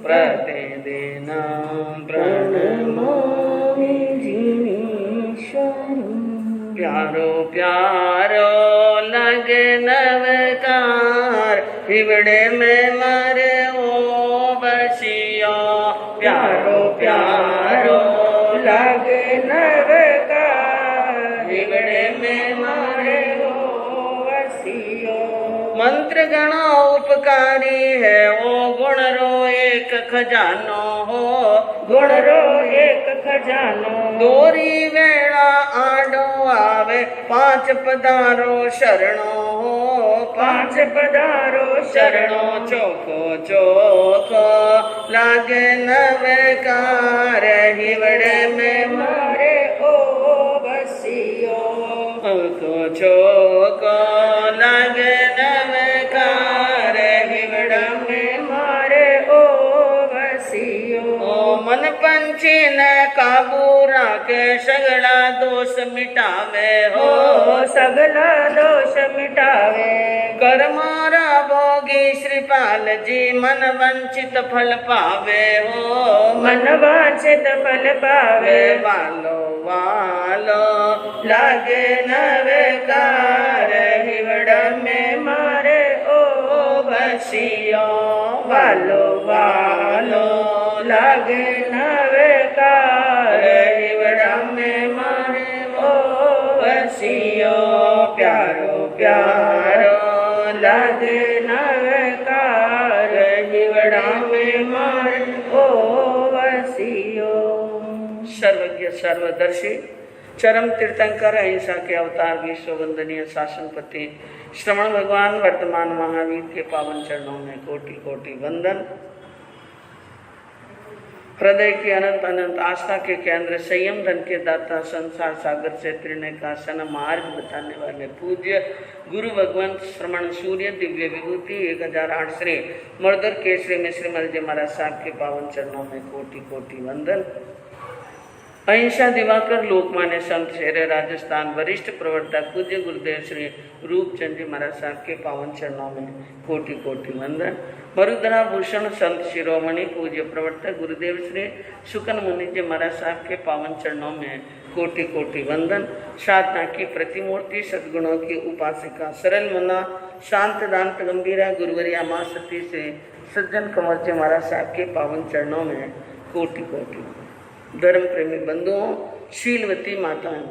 प्रतिदिन प्रणमामि जिनेश्वरं। प्यारो प्यारो लगे नवकार हिवड़े में मरे ओ बसिया। प्यारो प्यारो लगे नवकार हिवड़े में मरे ओ बसिया। मंत्र गणो उपकारी है ओ गुण रो एक खजानो हो। गुण रो एक खजानो दोरी वेला आडो आवे पांच पधारो शरणो हो। पांच पधारो शरणो चोखो चोखो लागे नवकार हिवड़े में मारे ओ बसियो। चोखो चोखो लागे नवकार हिवड़ा में मारे ओ बसियो। मन पंछी न काबू राखे सगला दोष मिटावे हो। सगला दोष मिटावे कर मारा भोगी श्रीपाल जी मन वंचित फल पावे हो। मन वांछित फल पावे वालो वालो लागे नवकार हिवड़ा में मारे ओ बसियो। वालो वालो लागे नवकार हिवड़ा में मारे ओ बसियो। प्यारो प्यारो लागे नवकार हिवड़ा में मारे ओ बसियो। सर्वज्ञ सर्वदर्शी चरम तीर्थंकर अहिंसा के अवतार विश्व वंदनीय शासनपति श्रवण भगवान वर्तमान महावीर के पावन चरणों में कोटि कोटि वंदन। हृदय की अनंत अनंत आस्था के केंद्र संयम धन के दाता संसार सागर से त्रिनय का सन मार्ग बताने वाले पूज्य गुरु भगवंत श्रमण सूर्य दिव्य विभूति 1008 श्री मर्दर केसरी मिश्र मल जी महाराज साहब के पावन चरणों में कोटि कोटि वंदन। अहिंसा दिवाकर लोकमान्य संत शेर राजस्थान वरिष्ठ प्रवर्तक पूज्य गुरुदेव श्री रूपचंद जी महाराज साहब के पावन चरणों में कोटि कोटि वंदन। मरुधरा भूषण संत शिरोमणि पूज्य प्रवर्तक गुरुदेव श्री सुकन मुनि जी महाराज साहब के पावन चरणों में कोटि कोटि वंदन। साधना की प्रतिमूर्ति सद्गुणों की उपासिका सरल मना शांत दांत गंभीरा गुरुवरिया माँ सती से सज्जन कंवर जी महाराज साहब के पावन चरणों में कोटि कोटि। धर्म प्रेमी बंधुओं, शीलवती माताएं,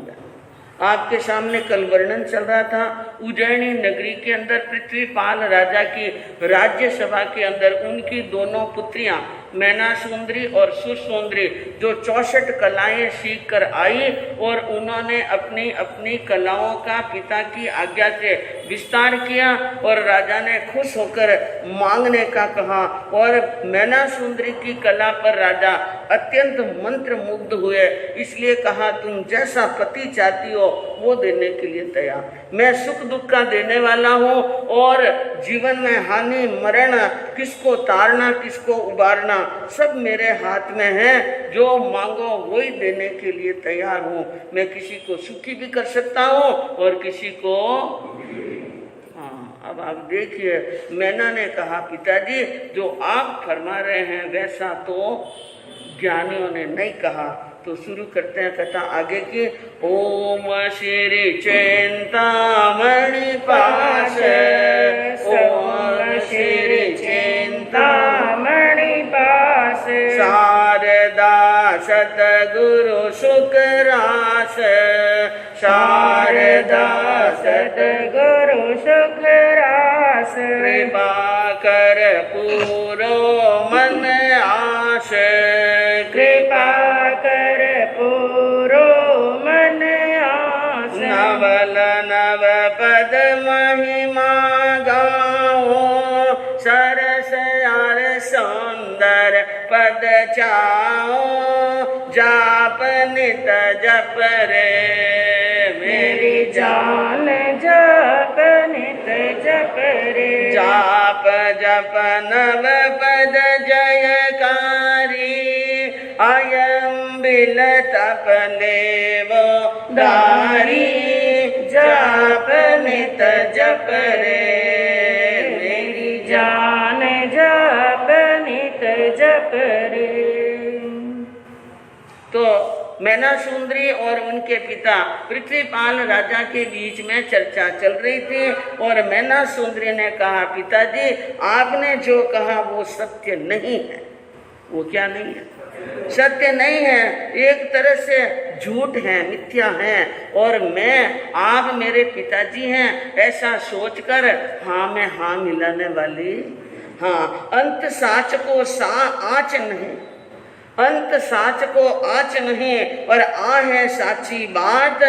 आपके सामने कल वर्णन चल रहा था उज्जैनी नगरी के अंदर पृथ्वीपाल राजा की राज्यसभा के अंदर उनकी दोनों पुत्रियां मैना सुंदरी और सुसुंदरी जो 64 कलाएं सीख कर आई और उन्होंने अपनी अपनी कलाओं का पिता की आज्ञा से विस्तार किया और राजा ने खुश होकर मांगने का कहा। और मैना सुंदरी की कला पर राजा अत्यंत मंत्र मुग्ध हुए, इसलिए कहा तुम जैसा पति चाहती हो वो देने के लिए तैयार। मैं सुख दुख का देने वाला हूँ और जीवन में हानि मरण किसको तारना किसको उबारना सब मेरे हाथ में है। जो मांगो वही देने के लिए तैयार हूँ। मैं किसी को सुखी भी कर सकता हूँ और किसी को अब आप देखिए मैना ने कहा पिताजी जो आप फरमा रहे हैं वैसा तो ज्ञानियों ने नहीं कहा। तो शुरू करते हैं कथा आगे की। ओम श्री चिंतामणि पास ओम श्री चिंतामणि पास शारदा सतगुरु सुखरास शारदा सतगुरु सुखरास कृपा कर पूरो मन आस कृपा कर पूरो मन आस नवल नव पद महिमा गाओ सरस यार सुंदर पद चाओ जाप नित जप रे मेरी जान जप नित जप रे जाप जप नव पद जयकारी अयम बिल तप लेवो दारी जाप नित जप रे मेरी जान जप नित नित जप रे। तो मैना सुंदरी और उनके पिता पृथ्वीपाल राजा के बीच में चर्चा चल रही थी और मैना सुंदरी ने कहा, पिताजी आपने जो कहा वो सत्य नहीं है। वो क्या नहीं है? सत्य नहीं है, एक तरह से झूठ है, मिथ्या है। और मैं, आप मेरे पिताजी हैं ऐसा सोचकर हाँ में हाँ मिलाने वाली, हाँ अंत साच को आँच नहीं, अंत साच को आँच नहीं और आ है साची बात,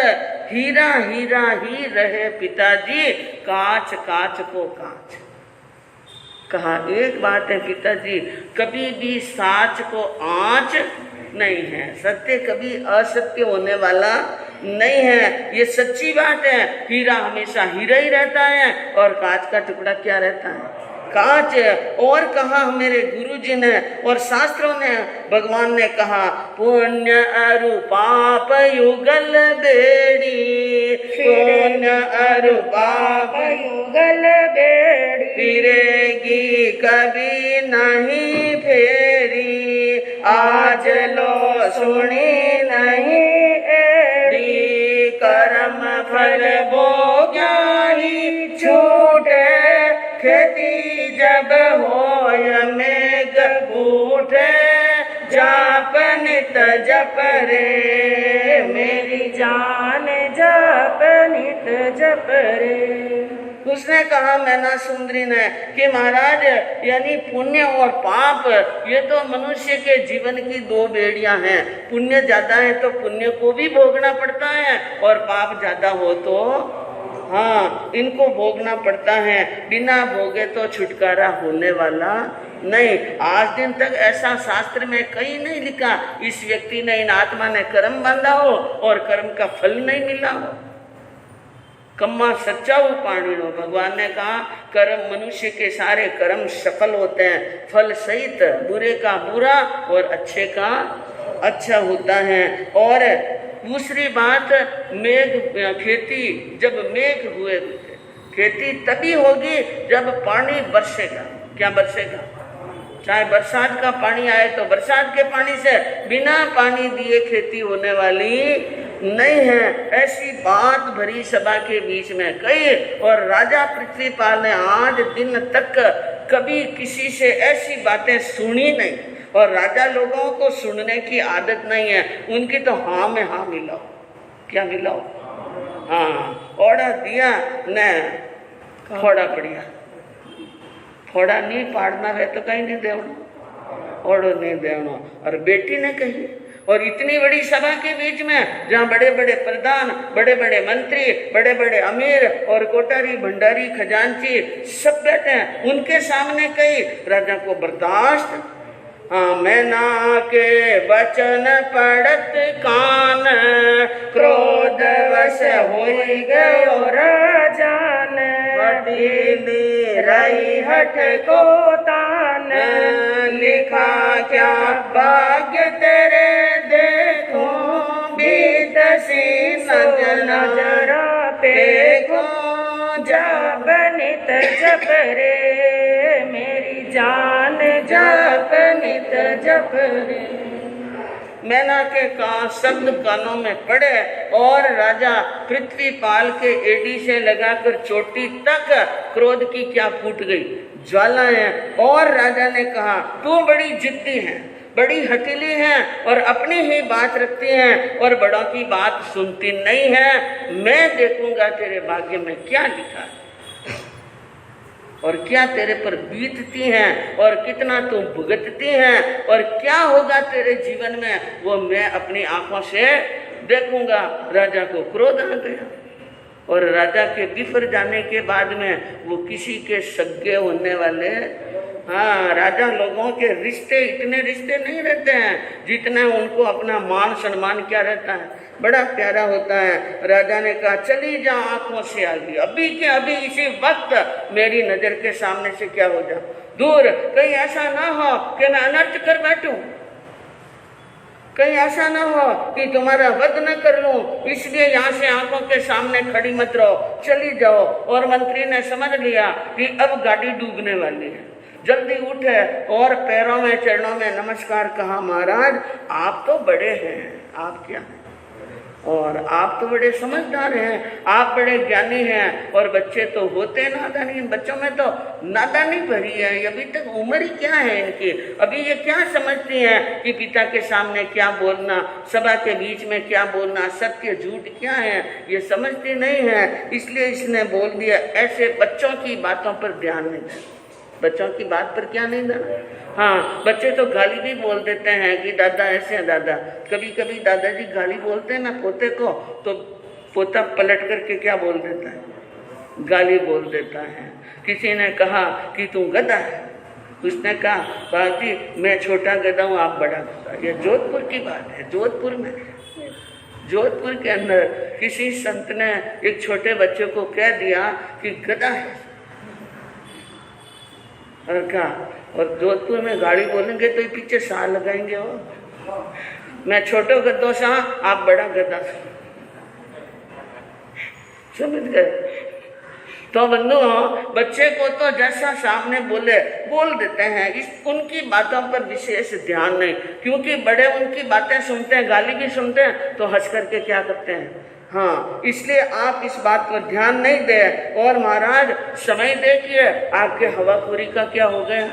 हीरा हीरा ही रहे पिताजी, कांच कांच को कांच। कहा एक बात है पिताजी, कभी भी साच को आँच नहीं है, सत्य कभी असत्य होने वाला नहीं है, ये सच्ची बात है। हीरा हमेशा हीरा ही रहता है और कांच का टुकड़ा क्या रहता है? कांच। और कहा मेरे गुरुजी ने और शास्त्रों ने, भगवान ने कहा, पुण्य अरु पाप युगल बेड़ी, पुण्य अरु पाप युगल बेड़ी, फिरेगी कभी नहीं फेरी, आज लो सुनी नहीं एड़ी, कर्म फल भोग्या ही छूटे, खेती जब होय मेघ बूटे, जाप नित जप रे, मेरी जान जप नित जप रे। उसने कहा मैना सुंदरी ने कि महाराज यानी पुण्य और पाप ये तो मनुष्य के जीवन की दो बेड़ियां हैं। पुण्य ज्यादा है तो पुण्य को भी भोगना पड़ता है और पाप ज्यादा हो तो हाँ इनको भोगना पड़ता है। बिना भोगे तो छुटकारा होने वाला नहीं। आज दिन तक ऐसा शास्त्र में कहीं नहीं लिखा इस व्यक्ति ने, इन आत्मा ने कर्म बांधा हो और कर्म का फल नहीं मिला हो। कम्मा सच्चा उपाणिनो, भगवान ने कहा कर्म, मनुष्य के सारे कर्म सफल होते हैं फल सहित, बुरे का बुरा और अच्छे का अच्छा होता है। और दूसरी बात, मेघ खेती, जब मेघ हुए खेती तभी होगी जब पानी बरसेगा। क्या बरसेगा? चाहे बरसात का पानी आए तो बरसात के पानी से, बिना पानी दिए खेती होने वाली नहीं है। ऐसी बात भरी सभा के बीच में कही और राजा पृथ्वीपाल ने आज दिन तक कभी किसी से ऐसी बातें सुनी नहीं और राजा लोगों को सुनने की आदत नहीं है। उनकी तो हाँ में हाँ मिलाओ। क्या मिलाओ? हाँ, ओड़ा दिया न फोड़ा पड़िया, फोड़ा नहीं पाड़ना है तो कहीं नहीं देवना, ओड़ो नहीं देवना। और बेटी ने कही, और इतनी बड़ी सभा के बीच में जहाँ बड़े बड़े प्रधान, बड़े बड़े मंत्री, बड़े बड़े अमीर और कोठारी भंडारी खजांची सब बैठे हैं, उनके सामने कही। राजा को बर्दाश्त, हाँ मैना के वचन पड़त कान, क्रोध वश होई गयो राजान, वटीली रही हठ को तान, लिखा क्या भाग्य तेरे देखो, बीतसी नजरा देखो, जप नित जप रे, मेरी जान जप नित जप रे। मैना के शब्द कानों में पड़े और राजा पृथ्वीपाल के एड़ी से लगाकर चोटी तक क्रोध की क्या फूट गई ज्वालाएं। और राजा ने कहा तू बड़ी जिद्दी है, बड़ी हठीली है और अपनी ही बात रखती है और बड़ों की बात सुनती नहीं है। मैं देखूंगा तेरे भाग्य में क्या लिखा है और क्या तेरे पर बीतती हैं और कितना तुम भुगतती हैं और क्या होगा तेरे जीवन में, वो मैं अपनी आंखों से देखूंगा। राजा को क्रोध आ गया और राजा के बिफर जाने के बाद में वो किसी के सगे होने वाले, हाँ राजा लोगों के रिश्ते इतने रिश्ते नहीं रहते हैं जितने उनको अपना मान सम्मान क्या रहता है, बड़ा प्यारा होता है। राजा ने कहा चली जा आंखों से आगे, अभी के अभी इसी वक्त मेरी नजर के सामने से क्या हो जा दूर, कहीं ऐसा ना हो कि मैं अनर्थ कर बैठूं, कहीं ऐसा ना हो कि तुम्हारा वध न कर लूं, इसलिए यहाँ से आंखों के सामने खड़ी मत रहो, चली जाओ। और मंत्री ने समझ लिया कि अब गाड़ी डूबने वाली है, जल्दी उठे और पैरों में चरणों में नमस्कार कहा, महाराज आप तो बड़े हैं, आप क्या हैं, और आप तो बड़े समझदार हैं, आप बड़े ज्ञानी हैं, और बच्चे तो होते नादानी, इन बच्चों में तो नादानी भरी है, अभी तक उम्र ही क्या है इनकी, अभी ये क्या समझती हैं कि पिता के सामने क्या बोलना, सभा के बीच में क्या बोलना, सत्य झूठ क्या है, ये समझती नहीं है। इसलिए इसने बोल दिया, ऐसे बच्चों की बातों पर ध्यान नहीं देना। बच्चों की बात पर क्या नहीं देना। हाँ, बच्चे तो गाली भी बोल देते हैं कि दादा ऐसे हैं, दादा कभी कभी दादाजी गाली बोलते हैं ना पोते को, तो पोता पलट करके क्या बोल देता है, गाली बोल देता है। किसी ने कहा कि तू गधा है, उसने कहा बाजी मैं छोटा गधा हूँ, आप बड़ा गधा। ये जोधपुर की बात है, जोधपुर में, जोधपुर के अंदर किसी संत ने एक छोटे बच्चे को कह दिया कि गधा है, और कहा, और जोधपुर में गाड़ी बोलेंगे तो पीछे सा लगाएंगे वो, मैं छोटो गद्दों सा, आप बड़ा गद्दा, समझ गए। तो बंधु बच्चे को तो जैसा सामने बोले बोल देते हैं, इस उनकी बातों पर विशेष ध्यान नहीं, क्योंकि बड़े उनकी बातें सुनते हैं, गाली भी सुनते हैं तो हंस करके क्या करते हैं। हाँ, इसलिए आप इस बात पर ध्यान नहीं दे। और महाराज समय देखिए आपके हवाखोरी का क्या हो गया।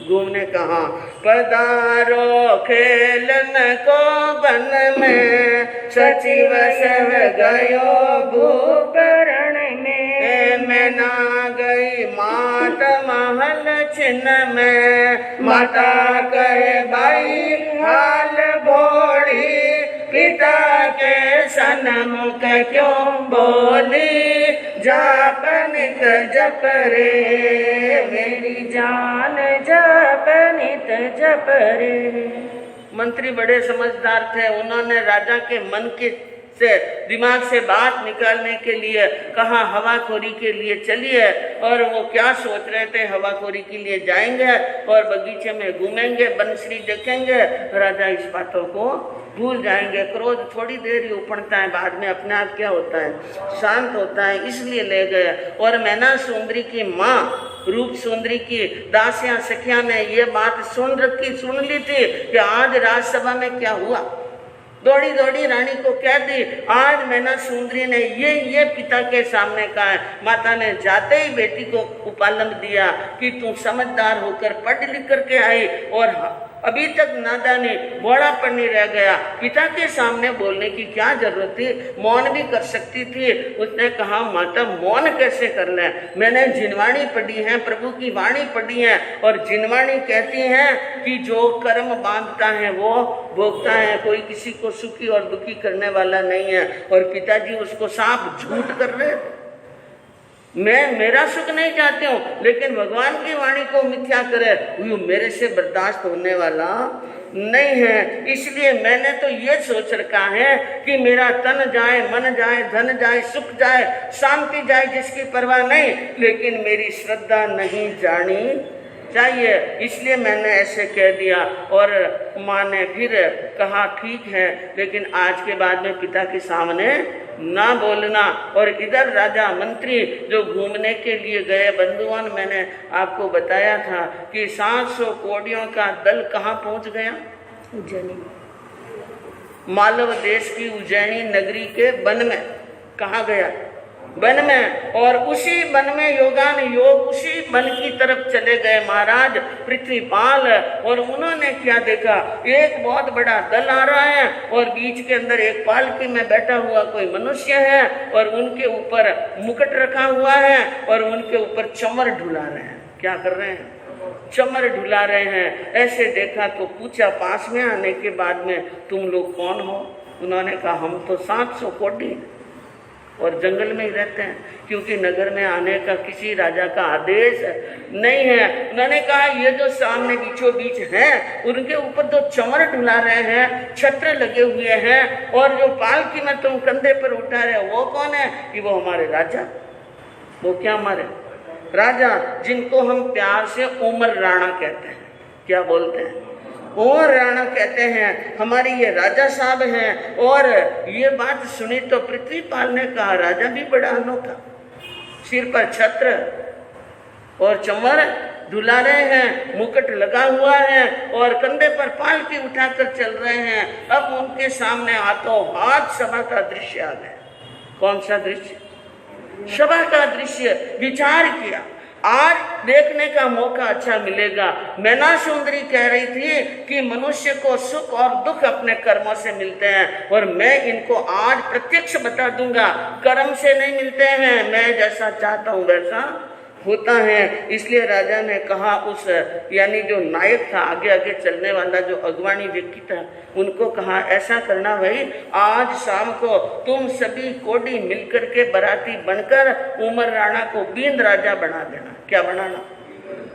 घूमने कहाँ पधारो खेलन को वन में, सचिव सह गयो भूपरण में, मैं ना गई मात महल छिन्न में, माता कहे भाई हाल भोड़ी, पिता के सन्मुख क्यों बोली, जापनित जप रे, मेरी जान जापनित जप रे। मंत्री बड़े समझदार थे, उन्होंने राजा के मन के से दिमाग से बात निकालने के लिए कहा हवाखोरी के लिए चलिए। और वो क्या सोच रहे थे, हवाखोरी के लिए जाएंगे और बगीचे में घूमेंगे, बंसरी देखेंगे, राजा इस बातों को भूल जाएंगे। क्रोध थोड़ी देर ही उपड़ता है, बाद में अपने आप क्या होता है, शांत होता है, इसलिए ले गए। और मैना सुंदरी की माँ रूप सुंदरी की दासियां सखिया ने ये बात सुन ली थी कि आज राजसभा में क्या हुआ। दौड़ी दौड़ी रानी को कह दी, आज मैना सुंदरी ने ये पिता के सामने कहा है। माता ने जाते ही बेटी को उपालंब दिया कि तू समझदार होकर पढ़ लिख करके आई और अभी तक नादानी बौड़ापन नहीं रह गया। पिता के सामने बोलने की क्या जरूरत थी, मौन भी कर सकती थी। उसने कहा माता मौन कैसे कर ले, मैंने जिनवाणी पढ़ी है, प्रभु की वाणी पढ़ी है, और जिनवाणी कहती है कि जो कर्म बांधता है वो भोगता है, कोई किसी को सुखी और दुखी करने वाला नहीं है। और पिताजी उसको साफ झूठ कर रहे। मैं मेरा सुख नहीं चाहती हूँ, लेकिन भगवान की वाणी को मिथ्या करे वो मेरे से बर्दाश्त होने वाला नहीं है। इसलिए मैंने तो ये सोच रखा है कि मेरा तन जाए, मन जाए, धन जाए, सुख जाए, शांति जाए, जिसकी परवाह नहीं, लेकिन मेरी श्रद्धा नहीं जानी चाहिए। इसलिए मैंने ऐसे कह दिया। और माँ ने फिर कहा ठीक है, लेकिन आज के बाद में पिता के सामने ना बोलना। और इधर राजा मंत्री जो घूमने के लिए गए, बंधुआन मैंने आपको बताया था कि 700 कोड़ियों का दल कहाँ पहुँच गया, उज्जैनी, मालव देश की उज्जैनी नगरी के वन में। कहाँ गया, वन में। और उसी वन में योगान योग उसी वन की तरफ चले गए महाराज पृथ्वीपाल। और उन्होंने क्या देखा, एक बहुत बड़ा दल आ रहा है और बीच के अंदर एक पालकी में बैठा हुआ कोई मनुष्य है और उनके ऊपर मुकुट रखा हुआ है और उनके ऊपर चमर ढुला रहे हैं। क्या कर रहे हैं, चमर ढुला रहे हैं। ऐसे देखा तो पूछा पास में आने के बाद में, तुम लोग कौन हो। उन्होंने कहा हम तो 700 कोड़ी और जंगल में ही रहते हैं, क्योंकि नगर में आने का किसी राजा का आदेश नहीं है। उन्होंने कहा ये जो सामने बीचों बीच हैं उनके ऊपर तो चमर ढुला रहे हैं, छत्र लगे हुए हैं, और जो पालकी में तुम कंधे पर उठा रहे हो वो कौन है। कि वो हमारे राजा। वो क्या हमारे राजा, जिनको हम प्यार से उमर राणा कहते हैं। क्या बोलते हैं, और राणा कहते हैं, हमारी ये राजा साहब हैं। और ये बात सुनी तो पृथ्वीपाल ने कहा राजा भी बड़ा अनोखा, सिर पर छत्र और चमर, दुला रहे हैं, मुकुट लगा हुआ है और कंधे पर पालकी उठाकर चल रहे हैं। अब उनके सामने हाथों हाथ सभा का दृश्य आ गया। कौन सा दृश्य? सभा का दृश्य। विचार किया, आज देखने का मौका अच्छा मिलेगा। मैना सुंदरी कह रही थी कि मनुष्य को सुख और दुख अपने कर्मों से मिलते हैं और मैं इनको आज प्रत्यक्ष बता दूंगा, कर्म से नहीं मिलते हैं, मैं जैसा चाहता हूं वैसा होता है। इसलिए राजा ने कहा, उस यानी जो नायक था, आगे आगे चलने वाला जो अगवानी व्यक्ति था, उनको कहा ऐसा करना भाई, आज शाम को तुम सभी कोडी मिलकर के बराती बनकर उमर राणा को बींद राजा बना देना। क्या बनाना?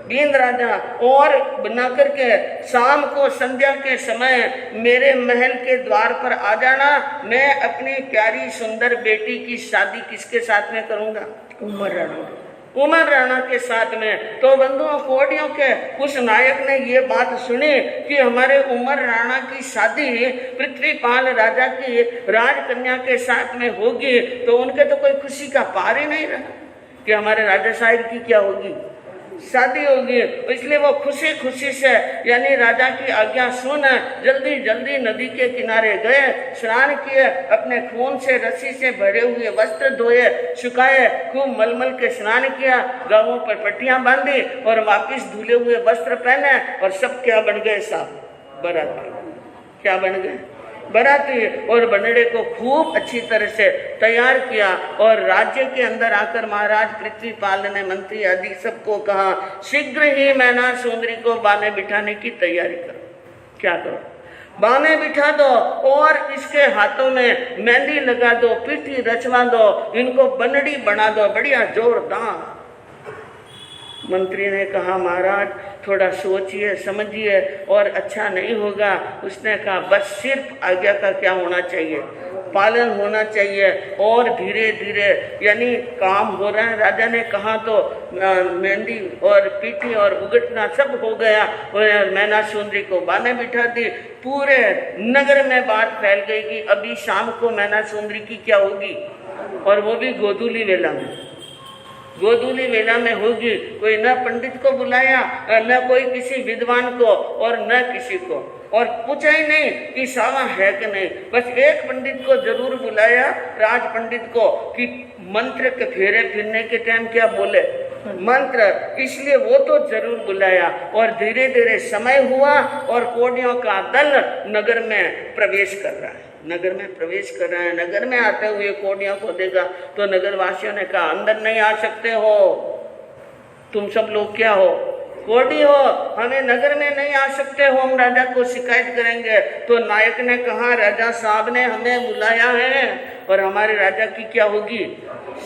बींद राजा। और बना करके शाम को संध्या के समय मेरे महल के द्वार पर आ जाना। मैं अपनी प्यारी सुंदर बेटी की शादी किसके साथ में करूंगा? उमर राणा। उमर राणा के साथ में। तो बंधुओं, कोडियों के उस नायक ने ये बात सुनी कि हमारे उमर राणा की शादी पृथ्वीपाल राजा की राजकन्या के साथ में होगी, तो उनके तो कोई खुशी का पार ही नहीं रहा कि हमारे राजा साहब की क्या होगी, शादी होगी। इसलिए वो खुशी खुशी से यानी राजा की आज्ञा सुन जल्दी जल्दी नदी के किनारे गए, स्नान किए, अपने खून से रस्सी से भरे हुए वस्त्र धोए, सुखाए, खूब मलमल के स्नान किया, गांवों पर पट्टियां बांधी और वापिस धुले हुए वस्त्र पहने और सब क्या बन गए? साहब बराती। क्या बन गए? बराती। और बनड़े को खूब अच्छी तरह से तैयार किया और राज्य के अंदर आकर महाराज पृथ्वीपाल ने मंत्री आदि सबको कहा, शीघ्र ही मैना सुंदरी को बाने बिठाने की तैयारी करो। क्या करो? बाने बिठा दो और इसके हाथों में मेहंदी लगा दो, पीठी रचवा दो, इनको बनड़ी बना दो, बढ़िया जोरदार। मंत्री ने कहा, महाराज थोड़ा सोचिए समझिए और अच्छा नहीं होगा। उसने कहा, बस सिर्फ आज्ञा का क्या होना चाहिए? पालन होना चाहिए। और धीरे धीरे यानी काम हो रहा है। राजा ने कहा तो मेहंदी और पीठी और उगटना सब हो गया और मैना सुंदरी को बाने बिठा दी। पूरे नगर में बात फैल गई कि अभी शाम को मैना सुंदरी की क्या होगी, और वो भी गोधूली वेला में। गोधूली वेला में होगी। कोई न पंडित को बुलाया, न कोई किसी विद्वान को और न किसी को, और पूछा ही नहीं कि सावा है कि नहीं। बस एक पंडित को जरूर बुलाया, राज पंडित को, कि मंत्र के फेरे फिरने के टाइम क्या बोले, मंत्र, इसलिए वो तो जरूर बुलाया। और धीरे धीरे समय हुआ और कोडियों का दल नगर में प्रवेश कर रहा है। नगर में प्रवेश कर रहा है। नगर में आते हुए कोडियों को देखा तो नगर वासियों ने कहा, अंदर नहीं आ सकते हो, तुम सब लोग क्या हो? कोडी हो, हमें नगर में नहीं आ सकते हो, हम राजा को शिकायत करेंगे। तो नायक ने कहा, राजा साहब ने हमें बुलाया है और हमारे राजा की क्या होगी?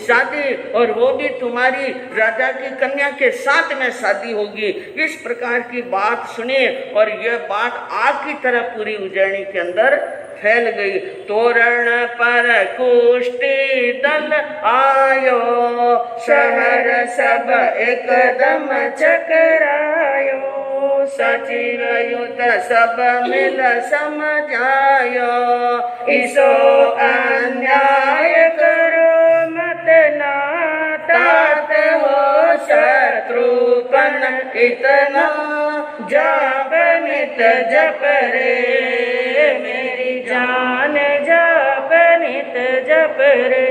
शादी, और वो भी तुम्हारी राजा की कन्या के साथ में शादी होगी। इस प्रकार की बात सुनी और यह बात आग की तरह पूरी उज्जैनी के अंदर फैल गई। तोरण पर कुष्ठी दल आयो, शहर सब एकदम चकरायो, सचिव युत सब मिल समझायो, इसो अन्याय करो मत ना, तात हो शत्रुपन इतना, जाप नित जप रे, मेरी जान जाप नित जप रे।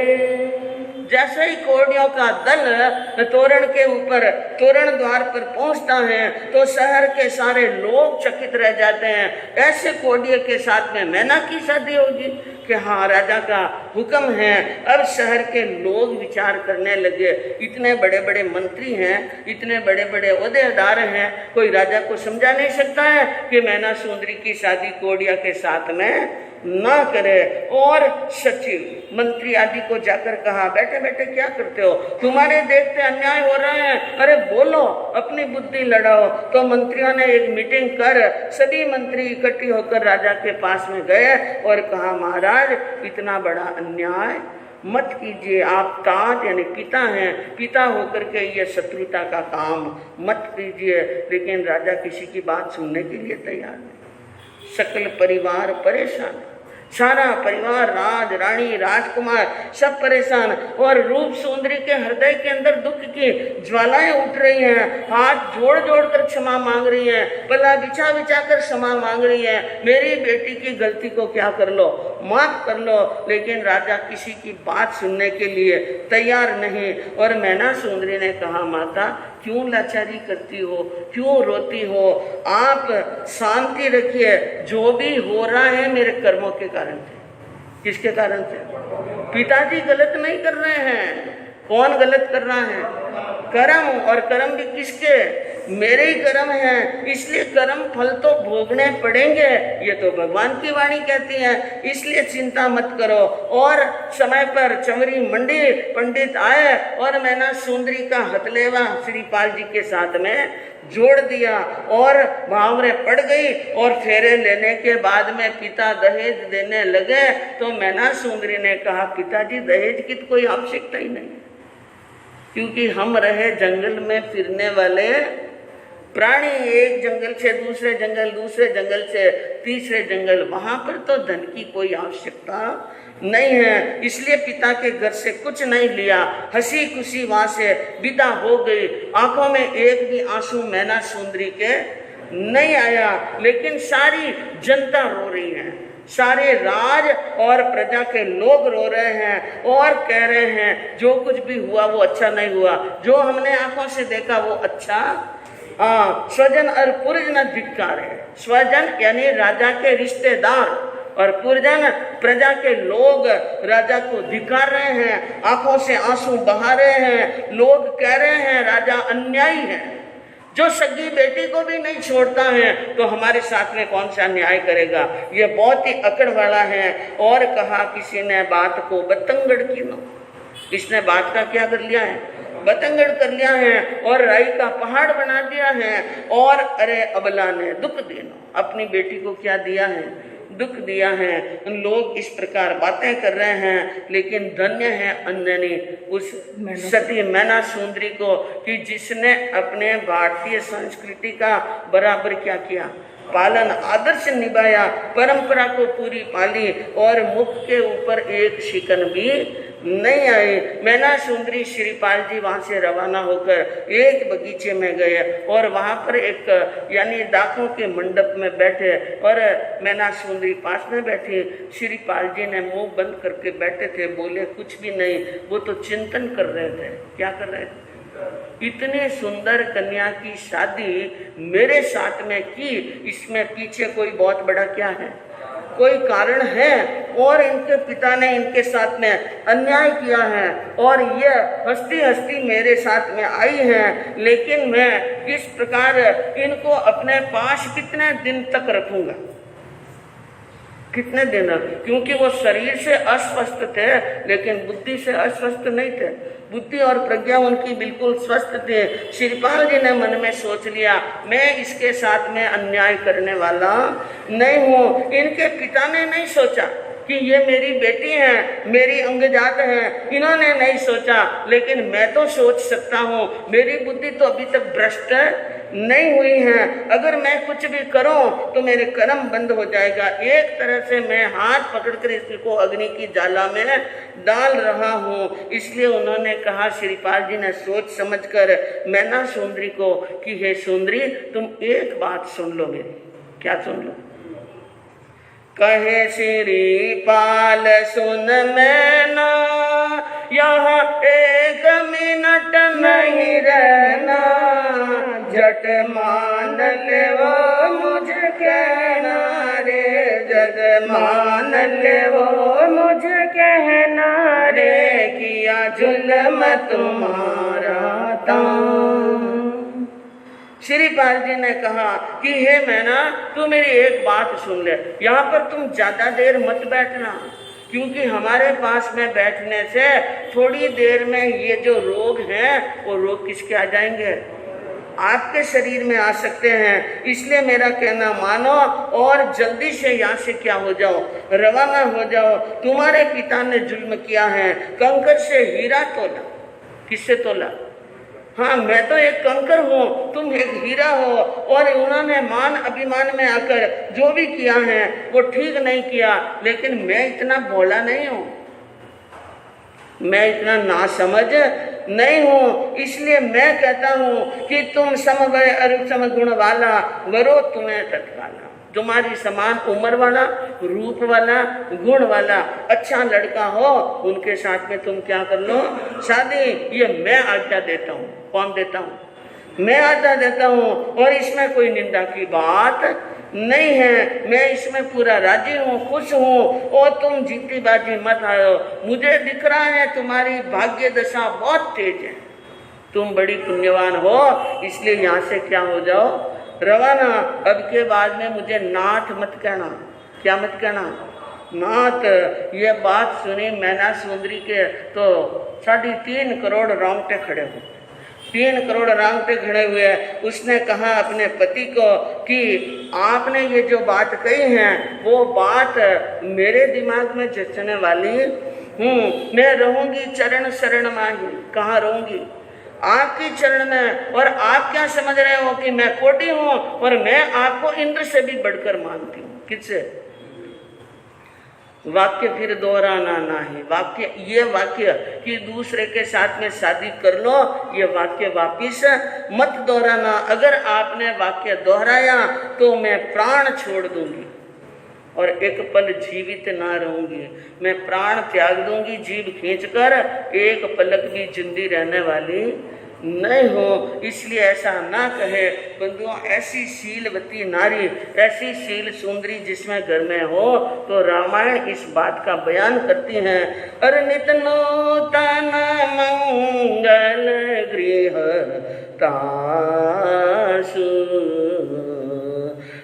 जैसे ही कोडियों का दल तोरण के ऊपर, तोरण द्वार पर पहुंचता है तो शहर के सारे लोग चकित रह जाते हैं। ऐसे कोडिये के साथ में मैना की शादी होगी कि हाँ, राजा का हुक्म है। अब शहर के लोग विचार करने लगे, इतने बड़े बड़े मंत्री हैं, इतने बड़े बड़े ओहदेदार हैं, कोई राजा को समझा नहीं सकता है कि मैना सुंदरी की शादी कोडिया के साथ में ना करे। और सचिव मंत्री आदि को जाकर कहा, बैठे बैठे क्या करते हो, तुम्हारे देखते अन्याय हो रहे हैं, अरे बोलो, अपनी बुद्धि लड़ाओ। तो मंत्रियों ने एक मीटिंग कर सभी मंत्री इकट्ठी होकर राजा के पास में गए और कहा, महाराज इतना बड़ा अन्याय मत कीजिए, आप तात यानी पिता हैं, पिता होकर के ये शत्रुता का काम मत कीजिए। लेकिन राजा किसी की बात सुनने के लिए तैयार नहीं। सकल परिवार परेशान, सारा परिवार, राज रानी, राजकुमार सब परेशान, और रूप सुंदरी के हृदय के अंदर दुख की ज्वालाएं उठ रही हैं, हाथ जोड़ जोड़ कर क्षमा मांग रही हैं, पल्ला बिछा बिछा कर क्षमा मांग रही हैं, मेरी बेटी की गलती को क्या कर लो, माफ कर लो। लेकिन राजा किसी की बात सुनने के लिए तैयार नहीं। और मैना सुंदरी ने कहा, माता क्यों लाचारी करती हो, क्यों रोती हो, आप शांति रखिए, जो भी हो रहा है मेरे कर्मों के कारण थे। किसके कारण थे? पिताजी गलत नहीं कर रहे हैं। कौन गलत कर रहा है? कर्म, और कर्म भी किसके? मेरे ही कर्म हैं, इसलिए कर्म फल तो भोगने पड़ेंगे, ये तो भगवान की वाणी कहती है, इसलिए चिंता मत करो। और समय पर चमरी मंडी पंडित आए और मैना सुंदरी का हथलेवा श्रीपाल जी के साथ में जोड़ दिया और मुहावरे पड़ गई। और फेरे लेने के बाद में पिता दहेज देने लगे तो मैना सुंदरी ने कहा, पिताजी दहेज की तो कोई आवश्यकता ही नहीं, क्योंकि हम रहे जंगल में फिरने वाले प्राणी, एक जंगल से दूसरे जंगल, दूसरे जंगल से तीसरे जंगल, वहां पर तो धन की कोई आवश्यकता नहीं है। इसलिए पिता के घर से कुछ नहीं लिया, हंसी खुशी वहां से विदा हो गई। आंखों में एक भी आंसू मैना सुंदरी के नहीं आया, लेकिन सारी जनता रो रही है, सारे राज और प्रजा के लोग रो रहे हैं और कह रहे हैं जो कुछ भी हुआ वो अच्छा नहीं हुआ, जो हमने आंखों से देखा वो अच्छा। स्वजन और पुरजन धिक्कार है। स्वजन यानी राजा के रिश्तेदार और पुरजन प्रजा के लोग राजा को धिक्कार रहे हैं, आंखों से आंसू बहा रहे हैं। लोग कह रहे हैं राजा अन्यायी है, जो सगी बेटी को भी नहीं छोड़ता है तो हमारे साथ में कौन सा न्याय करेगा। ये बहुत ही अकड़ वाला है। और कहा, किसी ने बात को बतंगड़ की नो, इसने बात का क्या कर लिया है? बतंगड़ कर लिया है और राई का पहाड़ बना दिया है। और अरे अबला ने दुख देना, अपनी बेटी को क्या दिया है? दुख दिया है। लोग इस प्रकार बातें कर रहे हैं, लेकिन धन्य है अन्य ने उस सती मैना सुंदरी को कि जिसने अपने भारतीय संस्कृति का बराबर क्या किया, पालन, आदर्श निभाया, परंपरा को पूरी पाली और मुख के ऊपर एक शिकन भी नहीं आई। मैना सुंदरी श्रीपाल जी वहाँ से रवाना होकर एक बगीचे में गए और वहाँ पर एक यानी दाखों के मंडप में बैठे और मैना सुंदरी पास में बैठी। श्रीपाल जी ने मुंह बंद करके बैठे थे, बोले कुछ भी नहीं, वो तो चिंतन कर रहे थे। क्या कर रहे थे? इतने सुंदर कन्या की शादी मेरे साथ में की, इसमें पीछे कोई बहुत बड़ा क्या है? कोई कारण है। और इनके पिता ने इनके साथ में अन्याय किया है और ये हंसती हंसती मेरे साथ में आई हैं, लेकिन मैं किस प्रकार इनको अपने पास कितने दिन तक रखूंगा? कितने दिन? क्योंकि वो शरीर से अस्वस्थ थे लेकिन बुद्धि से अस्वस्थ नहीं थे। बुद्धि और प्रज्ञा उनकी बिल्कुल स्वस्थ थे। श्रीपाल जी ने मन में सोच लिया, मैं इसके साथ में अन्याय करने वाला नहीं हूँ। इनके पिता ने नहीं सोचा कि ये मेरी बेटी है, मेरी अंगजात है, इन्होंने नहीं सोचा, लेकिन मैं तो सोच सकता हूँ। मेरी बुद्धि तो अभी तक भ्रष्ट नहीं हुई है। अगर मैं कुछ भी करूं तो मेरे कर्म बंद हो जाएगा। एक तरह से मैं हाथ पकड़कर इसको अग्नि की ज्वाला में डाल रहा हूं। इसलिए उन्होंने कहा, श्रीपाल जी ने सोच समझकर मैना सुंदरी को कि हे सुंदरी, तुम एक बात सुन लो मेरी। क्या सुन लो? कहे श्रीपाल सुन मैना, यहाँ एक मिनट नहीं रहना, जट मान ले वो मुझे कहना रे, जग मान ले वो मुझे कहना रे, किया जुल्म तुम्हारा तां। श्रीपाल जी ने कहा कि हे मैना, तू मेरी एक बात सुन ले, यहाँ पर तुम ज्यादा देर मत बैठना, क्योंकि हमारे पास में बैठने से थोड़ी देर में ये जो रोग हैं वो रोग किसके आ जाएंगे? आपके शरीर में आ सकते हैं। इसलिए मेरा कहना मानो और जल्दी से यहाँ से क्या हो जाओ, रवाना हो जाओ। तुम्हारे पिता ने जुल्म किया है, कंकर से हीरा तोला। किससे तोला? हाँ, मैं तो एक कंकर हूँ, तुम एक हीरा हो, और उन्होंने मान अभिमान में आकर जो भी किया है वो ठीक नहीं किया, लेकिन मैं इतना भोला नहीं हूँ, मैं इतना नासमझ नहीं हूँ। इसलिए मैं कहता हूँ कि तुम समवय अरुसम गुण वाला, वरो तुम्हें तत्काला। तुम्हारी समान उम्र वाला, रूप वाला, गुण वाला अच्छा लड़का हो, उनके साथ में तुम क्या कर लो, शादी। ये मैं आज्ञा देता हूँ। कौन देता हूँ? मैं आज्ञा देता हूँ, और इसमें कोई निंदा की बात नहीं है। मैं इसमें पूरा राजी हूँ, खुश हूँ, और तुम जीती बाजी मत आयो। मुझे दिख रहा है तुम्हारी भाग्य दशा बहुत तेज है, तुम बड़ी पुण्यवान हो, इसलिए यहाँ से क्या हो जाओ, रवाना। अब के बाद में मुझे नाथ मत कहना। क्या मत कहना? नाथ। ये बात सुनी मैना सुंदरी के तो 3.5 करोड़ रोंगटे खड़े हुए, 3 करोड़ रोंगटे खड़े हुए। उसने कहा अपने पति को कि आपने ये जो बात कही है वो बात मेरे दिमाग में जचने वाली हूँ। मैं रहूँगी चरण शरण माही। कहाँ रहूँगी? आपकी चरण में। और आप क्या समझ रहे हो कि मैं कोटी हूँ, और मैं आपको इंद्र से भी बढ़कर मानती हूँ। किससे? वाक्य फिर दोहराना ना है। वाक्य, ये वाक्य कि दूसरे के साथ में शादी कर लो, ये वाक्य वापिस मत दोहराना। अगर आपने वाक्य दोहराया तो मैं प्राण छोड़ दूंगी और एक पल जीवित ना रहूंगी। मैं प्राण त्याग दूंगी जीभ खींचकर, एक पलक भी जिंदी रहने वाली नहीं हो। इसलिए ऐसा ना कहे बंधुओं। ऐसी शीलवती नारी, ऐसी शील सुंदरी जिसमें घर में हो, तो रामायण इस बात का बयान करती हैं। अरे नित नूतन मंगल गृह तासु,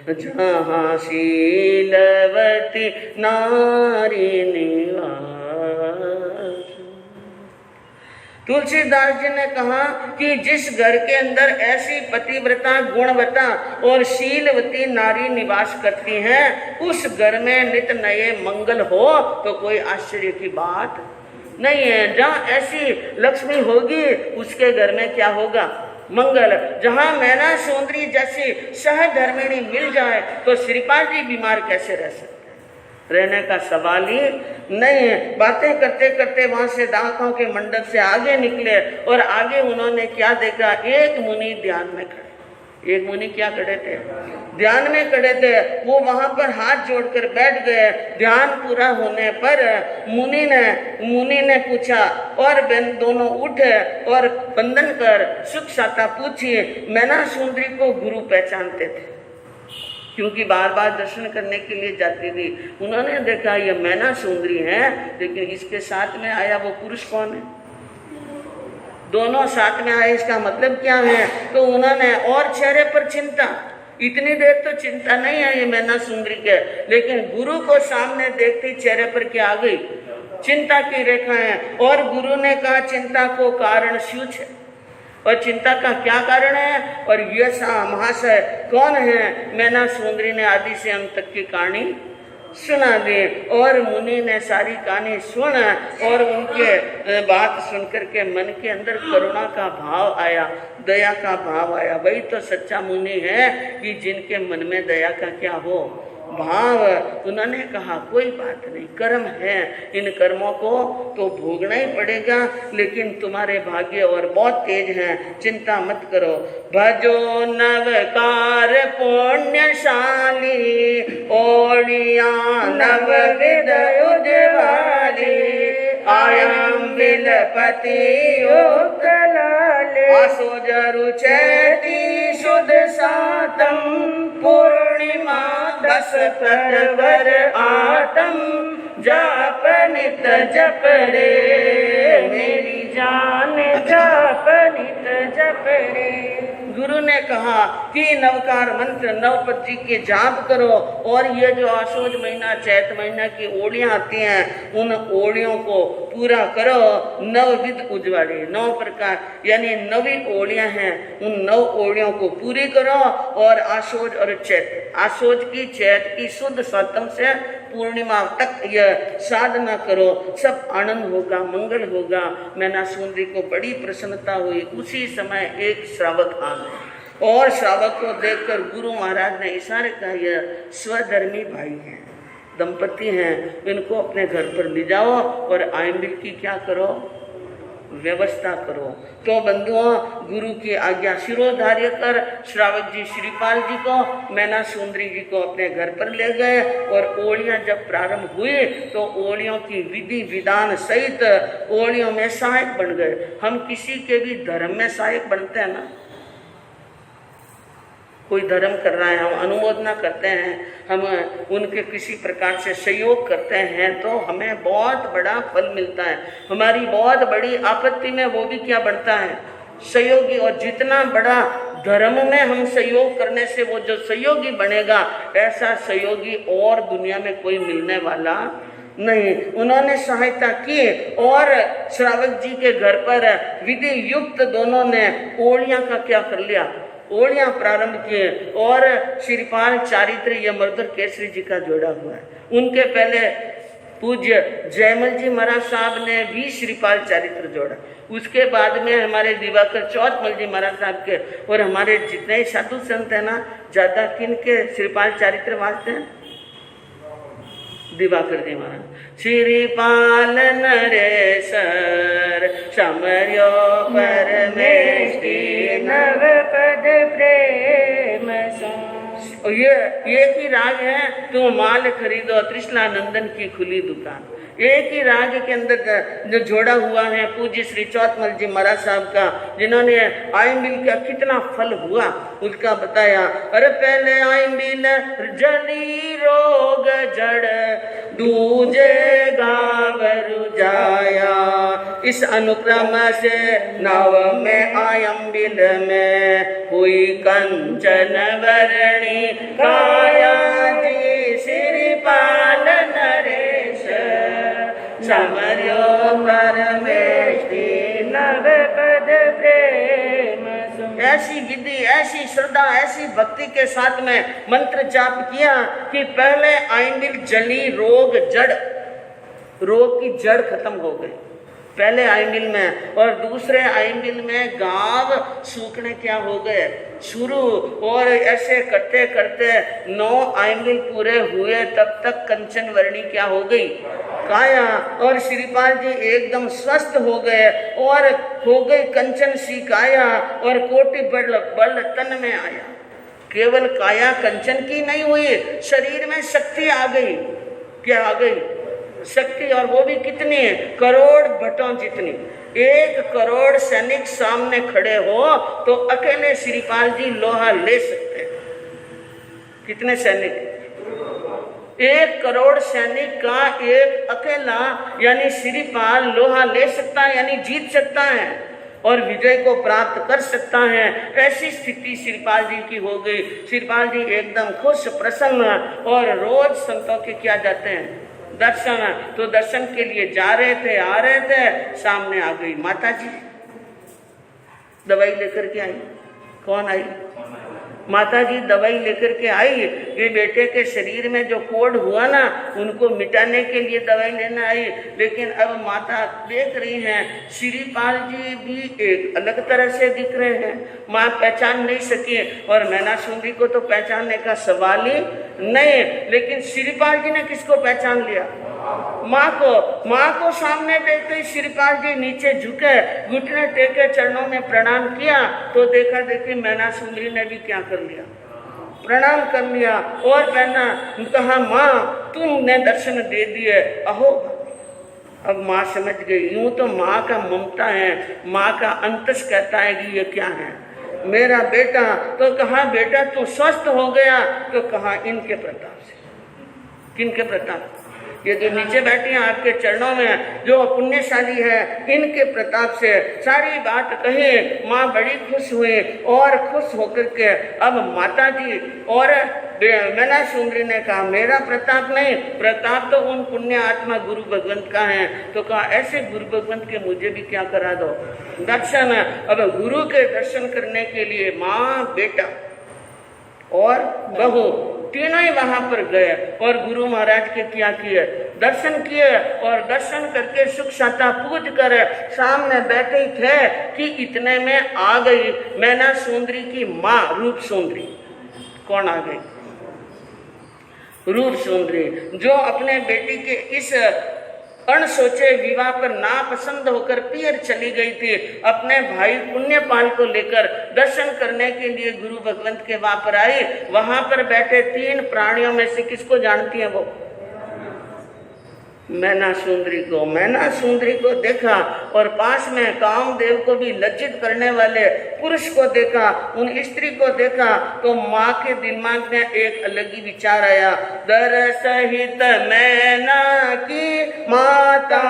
जहाँ शीलवती नारी निवास। तुलसीदास जी ने कहा कि जिस घर के अंदर ऐसी पतिव्रता, गुणवता और शीलवती नारी निवास करती हैं, उस घर में नित नए मंगल हो तो कोई आश्चर्य की बात नहीं है। जहाँ ऐसी लक्ष्मी होगी उसके घर में क्या होगा? मंगल। जहाँ मैना सुंदरी जैसी सहधर्मिणी मिल जाए तो श्रीपाद जी बीमार कैसे रह सकते? रहने का सवाल ही नहीं है। बातें करते करते वहां से दांतों के मंडप से आगे निकले, और आगे उन्होंने क्या देखा? एक मुनि ध्यान में खड़े। एक मुनि क्या खड़े थे? ध्यान में खड़े थे। वो वहां पर हाथ जोड़कर बैठ गए। ध्यान पूरा होने पर मुनि ने पूछा, और दोनों उठे और बंधन कर सुख साता पूछी। मैना सुंदरी को गुरु पहचानते थे क्योंकि बार बार दर्शन करने के लिए जाती थी। उन्होंने देखा ये मैना सुंदरी है, लेकिन इसके साथ में आया वो पुरुष कौन है? दोनों साथ में आए, इसका मतलब क्या है? तो उन्होंने, और चेहरे पर चिंता, इतनी देर तो चिंता नहीं आई मैना सुंदरी के, लेकिन गुरु को सामने देखते चेहरे पर क्या आ गई? चिंता की रेखाएं। और गुरु ने कहा चिंता को कारण सूच है। और चिंता का क्या कारण है? और ये महाशय कौन है? मैना सुंदरी ने आदि से अंत तक की कहानी सुना दी, और मुनि ने सारी कहानी सुना, और उनके बात सुनकर के मन के अंदर करुणा का भाव आया, दया का भाव आया। वही तो सच्चा मुनि है कि जिनके मन में दया का क्या हो? भाव। उन्होंने कहा कोई बात नहीं, कर्म है, इन कर्मों को तो भोगना ही पड़ेगा, लेकिन तुम्हारे भाग्य और बहुत तेज हैं, चिंता मत करो। भजो नवकार पुण्यशाली, ओणिया नव विदयुज वाली, आयाम बिलपति युक्तलाले, आसोज रुचैती शुद्ध सातम, पूर्णिमा दस परवर आतम, जाप नित जप रे मेरी जान, जाप नित जप रे। गुरु ने कहा कि नवकार मंत्र नवपत जी के जाप करो, और ये जो आशोज महीना चैत महीना की ओड़ियाँ आती हैं, उन ओड़ियों को पूरा करो। नवविध उज्ज्वली, 9 प्रकार यानी 9 ओड़ियाँ हैं, उन 9 ओड़ियों को पूरी करो। और आशोज और चैत, आशोज की चैत की शुद्ध सातम से पूर्णिमा तक यह साधना करो, सब आनंद होगा, मंगल होगा। मैना सुंदरी को बड़ी प्रसन्नता हुई। उसी समय एक श्रावक आ गए और श्रावक को देखकर गुरु महाराज ने इशारे कहा, यह स्वधर्मी भाई हैं, दंपति हैं, इनको अपने घर पर ले जाओ और आइंबिल की क्या करो, व्यवस्था करो। तो बंधुओं, गुरु की आज्ञा शिरोधार्य कर श्रावक जी श्रीपाल जी को, मैना सुंदरी जी को अपने घर पर ले गए और ओलियां जब प्रारंभ हुई तो ओलियों की विधि विधान सहित ओलियों में सहायक बन गए। हम किसी के भी धर्म में सहायक बनते हैं ना, कोई धर्म कर रहा है, हम अनुमोदना करते हैं, हम उनके किसी प्रकार से सहयोग करते हैं तो हमें बहुत बड़ा फल मिलता है। हमारी बहुत बड़ी आपत्ति में वो भी क्या बढ़ता है, सहयोगी। और जितना बड़ा धर्म में हम सहयोग करने से वो जो सहयोगी बनेगा, ऐसा सहयोगी और दुनिया में कोई मिलने वाला नहीं। उन्होंने सहायता की और श्रावक जी के घर पर विधि युक्त दोनों ने ओलियां का क्या कर लिया, ओलियां प्रारंभ किए। और श्रीपाल चारित्र ये मर्दर केसरी जी का जोड़ा हुआ है। उनके पहले पूज्य जयमल जी महाराज साहब ने भी श्रीपाल चारित्र जोड़ा। उसके बाद में हमारे दिवाकर चौथमल जी महाराज साहब के और हमारे जितने साधु संत है ना, ज्यादा किन के श्रीपाल चारित्र वास्ते हैं, दिवाकर जी महाराज। श्रीपाल नरेशर समर्यो परमेष्टि नव पद प्रेम ये एक ही राग है, तुम माल खरीदो त्रिशला नंदन की खुली दुकान। एक ही राग के अंदर जो जोड़ा हुआ है पूज्य श्री चौथमल जी महाराज साहब का, जिन्होंने आइंबिल का कितना फल हुआ उसका बताया। अरे पहले आइंबिल जली रोग जड़ दूजे गावरु जाया, इस अनुक्रम से नव में आइंबिल में हुई कंचन वरणी काया जी श्रीपाल नरेश समर्यो परमेष्टि नव पद प्रेम। ऐसी विधि, ऐसी श्रद्धा, ऐसी भक्ति के साथ में मंत्र जाप किया कि पहले आइंबिल जली रोग जड़, रोग की जड़ खत्म हो गई पहले आइंबिल में, और दूसरे आइंबिल में गांव सूखने क्या हो गए शुरू। और ऐसे करते करते 9 आइंबिल पूरे हुए, तब तक कंचन वर्णी क्या हो गई, काया। और श्रीपाल जी एकदम स्वस्थ हो गए और हो गई कंचन सी काया और कोटि बल तन में आया। केवल काया कंचन की नहीं हुई, शरीर में शक्ति आ गई। क्या आ गई, शक्ति। और वो भी कितनी, करोड़ भटों जितनी। 1 करोड़ सैनिक सामने खड़े हो तो अकेले श्रीपाल जी लोहा ले सकते हैं। कितने सैनिक, 1 करोड़ सैनिक का एक अकेला यानी श्रीपाल लोहा ले सकता है, यानी जीत सकता है और विजय को प्राप्त कर सकता है। ऐसी स्थिति श्रीपाल जी की हो गई। श्रीपाल जी एकदम खुश प्रसन्न और रोज संतों के क्या जाते हैं, दर्शन। तो दर्शन के लिए जा रहे थे, आ रहे थे, सामने आ गई माता जी, दवाई लेकर के आई। कौन आई, माता जी दवाई लेकर के आई। ये बेटे के शरीर में जो कोढ़ हुआ ना, उनको मिटाने के लिए दवाई लेना आई। लेकिन अब माता देख रही हैं श्रीपाल जी भी एक अलग तरह से दिख रहे हैं, माँ पहचान नहीं सकी। और मैना सुंदरी को तो पहचानने का सवाल ही नहीं। लेकिन श्रीपाल जी ने किसको पहचान लिया, माँ को। माँ को सामने देखते श्रीपाल जी नीचे झुके, घुटने टेके, चरणों में प्रणाम किया। तो देखा देखी मैना सुंदरी ने भी क्या कर लिया, प्रणाम कर लिया और कहना कहा, माँ तुमने दर्शन दे दिए। अहो, अब माँ समझ गई। यूं तो माँ का ममता है, माँ का अंतस कहता है कि ये क्या है, मेरा बेटा। तो कहा बेटा तू स्वस्थ हो गया। तो कहा इनके प्रताप से। किनके प्रताप, ये जो नीचे बैठी हैं आपके चरणों में, जो पुण्यशाली है, इनके प्रताप से सारी बात कही। माँ बड़ी खुश हुई और खुश होकर के अब माता जी और मैना सुंदरी ने कहा मेरा प्रताप नहीं, प्रताप तो उन पुण्य आत्मा गुरु भगवंत का है। तो कहा ऐसे गुरु भगवंत के मुझे भी क्या करा दो, दर्शन। अब गुरु के दर्शन करने के लिए माँ, बेटा और बहू तीनों ही वहां पर गए और गुरु महाराज के क्या किए, दर्शन किए और दर्शन करके सुख शांता पूज कर सामने बैठे ही थे कि इतने में आ गई मैना सुंदरी की माँ रूप सुंदरी। कौन आ गई? रूप सुंदरी, जो अपने बेटी के इस अनसोचे विवाह पर नापसंद होकर पियर चली गई थी, अपने भाई पुण्यपाल को लेकर दर्शन करने के लिए गुरु भगवंत के वहां पर आई। वहां पर बैठे 3 प्राणियों में से किसको जानती है वो? मैना सुंदरी को। मैना सुंदरी को देखा और पास में कामदेव को भी लज्जित करने वाले पुरुष को देखा, उन स्त्री को देखा, तो माँ के दिमाग में एक अलग ही विचार आया। दर सहित मैना की माता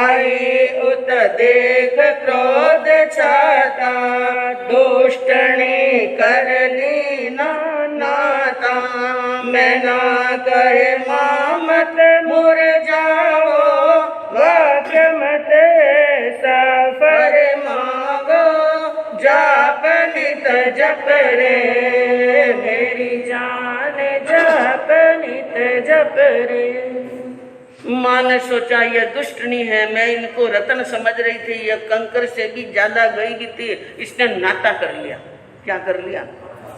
आई उत देख क्रोध छाता, दुष्टनी करनी नाता, मैना कहे माँ मत मुर जाओ, वाक्य मत सफर मांगो, जाप नित जप रे, मेरी जान जप नित जप रे। माँ ने सोचा ये दुष्टनी है, मैं इनको रतन समझ रही थी, ये कंकर से भी ज्यादा गई भी थी, इसने नाता कर लिया। क्या कर लिया?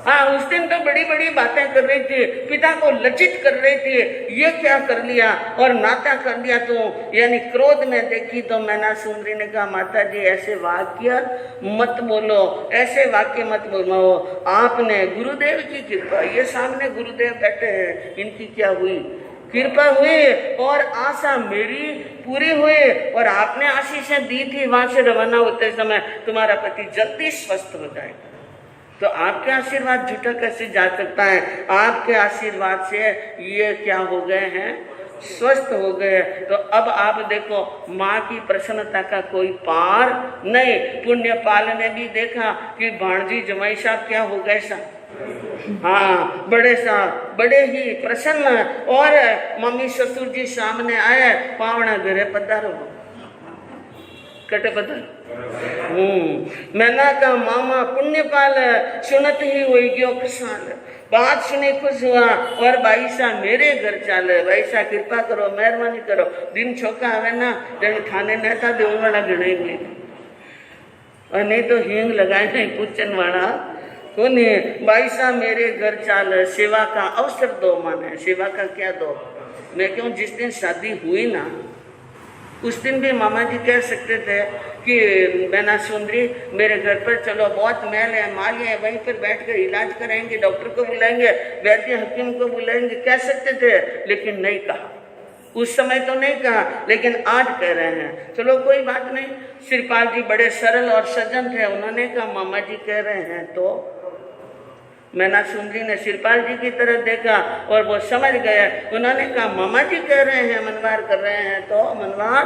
हाँ, उस दिन तो बड़ी बड़ी बातें कर रही थी, पिता को लज्जित कर रही थी, ये क्या कर लिया और नाता कर लिया। तो यानी क्रोध में देखी तो मैना सुंदरी ने कहा, माता जी ऐसे वाक्य मत बोलो, ऐसे वाक्य मत बोलो, आपने गुरुदेव की कृपा, ये सामने गुरुदेव बैठे हैं, इनकी क्या हुई? कृपा हुई और आशा मेरी पूरी हुई और आपने आशीषें दी थी। वहां से रवाना होते समय तुम्हारा पति जल्दी स्वस्थ हो जाएगा। तो आपके आशीर्वाद झूठा कैसे जा सकता है? आपके आशीर्वाद से ये क्या हो गए हैं? स्वस्थ हो गए। तो अब आप देखो, माँ की प्रसन्नता का कोई पार नहीं। पुण्यपाल ने भी देखा कि भाणजी जमाई साहब क्या हो गए सा, हाँ बड़े ही प्रसन्न, और मम्मी ससुर जी सामने आए, पावना घरे पधारो, कटे पधारो। मैना का मामा पुण्यपाल सुनत ही हो गयो खुशहाल, बात सुने खुश हुआ और भाई साहब मेरे घर चाले, भाई साहब कृपा करो, मेहरबानी करो, दिन छोका आवे ना जन खाने न था देवन वाला गणेंगे और नहीं तो हींग लगाए नहीं पूछन वाला कोनी। भाई साहब मेरे घर चाल, सेवा का अवसर दो। माने सेवा का क्या दो? मैं क्यों, जिस दिन शादी हुई ना उस दिन भी मामा जी कह सकते थे कि मैना सुंदरी मेरे घर पर चलो, बहुत महल है, माली है, वहीं पर बैठ कर इलाज कराएंगे, डॉक्टर को बुलाएंगे, वैद्य हकीम को बुलाएंगे, कह सकते थे, लेकिन नहीं कहा। उस समय तो नहीं कहा, लेकिन आज कह रहे हैं। चलो कोई बात नहीं, श्रीपाल जी बड़े सरल और सज्जन थे, उन्होंने कहा मामा जी कह रहे हैं। तो मैना सुंदरी ने श्रीपाल जी की तरफ देखा और वो समझ गए। उन्होंने कहा मामा जी कह रहे हैं, मनवार कर रहे हैं, तो मनवार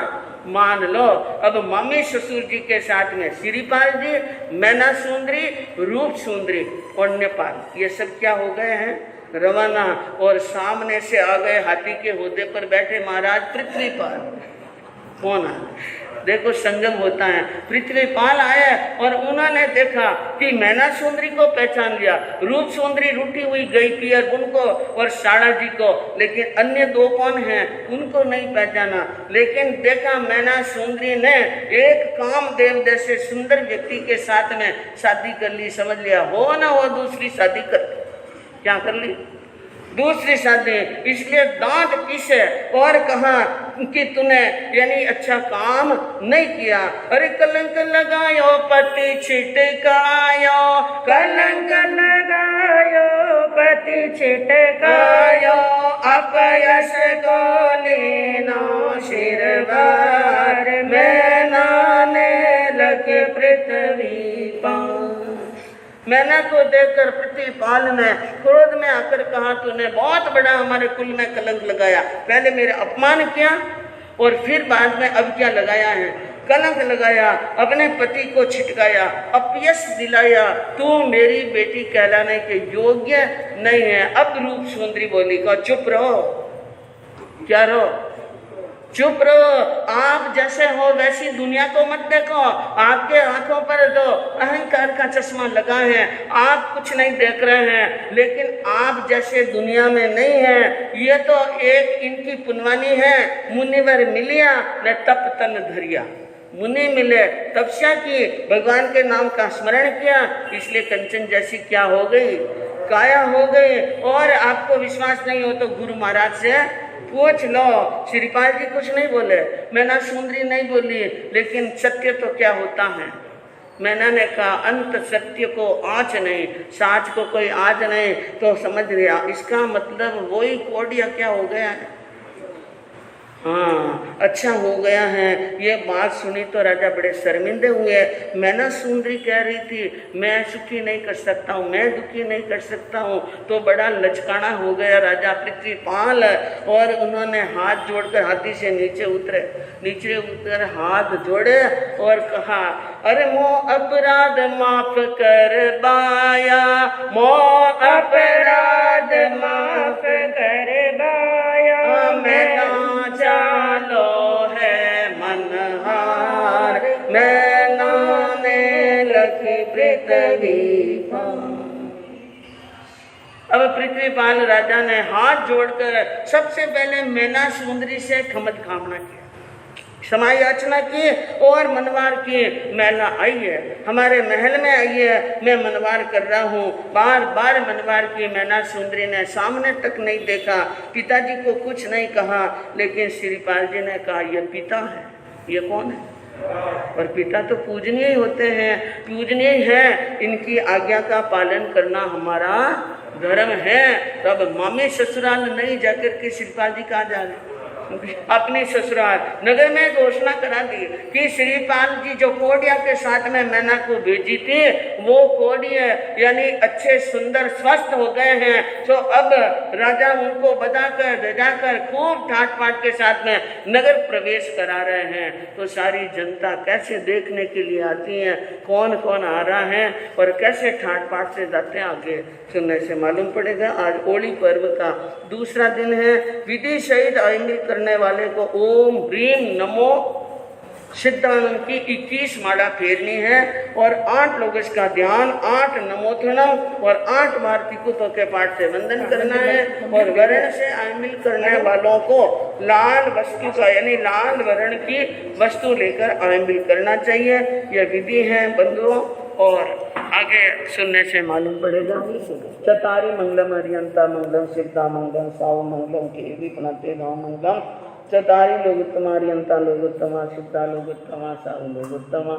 मान लो। अब मम्मी ससुर जी के साथ में श्रीपाल जी, मैना सुंदरी, रूप सुंदरी और नेपाल, ये सब क्या हो गए हैं? रवाना। और सामने से आ गए हाथी के होदे पर बैठे महाराज पृथ्वीपाल। कौन है? देखो संगम होता है। पृथ्वीपाल आए और उन्होंने देखा कि मैना सुंदरी को पहचान लिया, रूप सुंदरी रूठी हुई गई पियर उनको और शाड़ा जी को, लेकिन अन्य दो कौन हैं उनको नहीं पहचाना। लेकिन देखा मैना सुंदरी ने एक कामदेव जैसे सुंदर व्यक्ति के साथ में शादी कर ली। समझ लिया, हो ना हो दूसरी शादी कर, क्या कर ली? दूसरी शादी। इसलिए डांट किसे और कहा कि तूने यानी अच्छा काम नहीं किया। अरे कलंक लगायो पति छिटकायो, कलंक लगायो पति छिटकायो, अपयश को लीनो शिरवार, मैना ने लगे पृथ्वी पार। मैना को देखकर पृथ्वीपाल ने क्रोध में आकर कहा, तूने बहुत बड़ा हमारे कुल में कलंक लगाया। पहले मेरे अपमान किया और फिर बाद में अब क्या लगाया है? कलंक लगाया, अपने पति को छिटकाया, अपयश दिलाया। तू मेरी बेटी कहलाने के योग्य नहीं है। अब रूप सुंदरी बोली को चुप रहो। क्या रहो? चुप रहो, आप जैसे हो वैसी दुनिया को मत देखो। आपके आंखों पर जो अहंकार का चश्मा लगा है, आप कुछ नहीं देख रहे हैं, लेकिन आप जैसे दुनिया में नहीं है। ये तो एक इनकी पुनवानी है, मुनिवर मिलिया न तप तन धरिया। मुनि मिले, तपस्या की, भगवान के नाम का स्मरण किया, इसलिए कंचन जैसी क्या हो गई, काया हो गई। और आपको विश्वास नहीं हो तो गुरु महाराज से पूछ लो। श्रीपाल जी कुछ नहीं बोले, मैना सुंदरी नहीं बोली, लेकिन सत्य तो क्या होता है। मैंने ने कहा अंत सत्य को आँच नहीं, साँच को कोई आज नहीं, तो समझ लिया इसका मतलब वही कोडिया क्या हो गया है। हाँ, अच्छा हो गया है। ये बात सुनी तो राजा बड़े शर्मिंदे हुए। मैना सुंदरी कह रही थी मैं सुखी नहीं कर सकता हूँ, मैं दुखी नहीं कर सकता हूँ, तो बड़ा लचकाना हो गया राजा पृथ्वीपाल। और उन्होंने हाथ जोड़कर हाथी से नीचे उतर हाथ जोड़े और कहा अरे मो अपराध माफ कर बाया, मो अपराध माफ कर बाया, मैं चालो है मनहार, मैं नाने लखी पृथ्वी। अब पृथ्वीपाल राजा ने हाथ जोड़कर सबसे पहले मैना सुंदरी से खमत कामना किया, क्षमा याचना की और मनवार की। मैना आई है, हमारे महल में आई है, मैं मनवार कर रहा हूँ। बार बार मनवार की। मैना सुंदरी ने सामने तक नहीं देखा, पिताजी को कुछ नहीं कहा, लेकिन श्रीपाल जी ने कहा ये पिता है, ये कौन है। और पिता तो पूजनीय होते हैं, पूजनीय है, इनकी आज्ञा का पालन करना हमारा धर्म है। तो अब मामी ससुराल नहीं जाकर के श्रीपाल जी कहाँ जा रहे, अपने ससुराल नगर में घोषणा करा दी कि श्रीपाल जी जो कोडिया के साथ में मैना को भेजी थी, वो कोडिया यानी अच्छे सुंदर स्वस्थ हो गए हैं। तो अब राजा उनको बजाकर खूब ठाट पाट के साथ में नगर प्रवेश करा रहे हैं। तो सारी जनता कैसे देखने के लिए आती है, कौन कौन आ रहा है और कैसे ठाट पाट से जाते हैं, आगे सुनने से मालूम पड़ेगा। आज होली पर्व का दूसरा दिन है। विधि सहित आयंगिल करने वाले को ओम ह्रीम नमो सिद्धानंद की 21 माला फेरनी है और 8 लोग इसका ध्यान, 8 नमोथनम और 8 बार तिकुतों के पाठ से वंदन करना है। और वर्ण से आयंगिल करने वालों को लाल वस्तु का यानी लाल वर्ण की वस्तु लेकर आयंगिल करना चाहिए। यह विधि है बंधुओं, और आगे सुनने से मालूम पड़ेगा। चतारी मंगलम हरियंता मंगलम सिद्धा मंगलम साव मंगलम केवी प्रणते गाँव मंगलम। चतारी लोगोत्तमा हरियंता लोगोत्तमा सिद्धा लोगोत्तमा साव लोगोत्तमा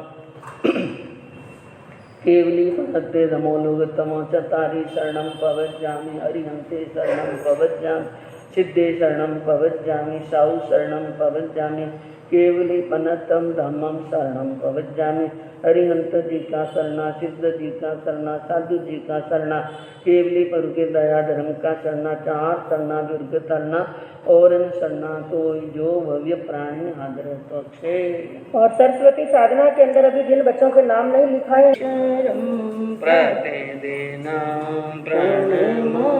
केवली प्रणते धमो लोगोत्तमा। चतारी शरणम पवज्जामि हरिहंते शरणम पवज्जामि सिद्धे शरणम पवज्जामि साऊ शरणम पवज्जामि केवली पनतम धम्मम शरणम पवज्जामि। हरिहंत जी का शरणा, सिद्ध जी का शरणा, साधु जी का शरणा, केवली पर के दया धर्म का शरणा, चार शरणा दुर्ग तरना और शरणा तो जो भव्य प्राणी हादर तो छे। और सरस्वती साधना के अंदर अभी जिन बच्चों के नाम नहीं लिखा है, प्रते देना प्रणमो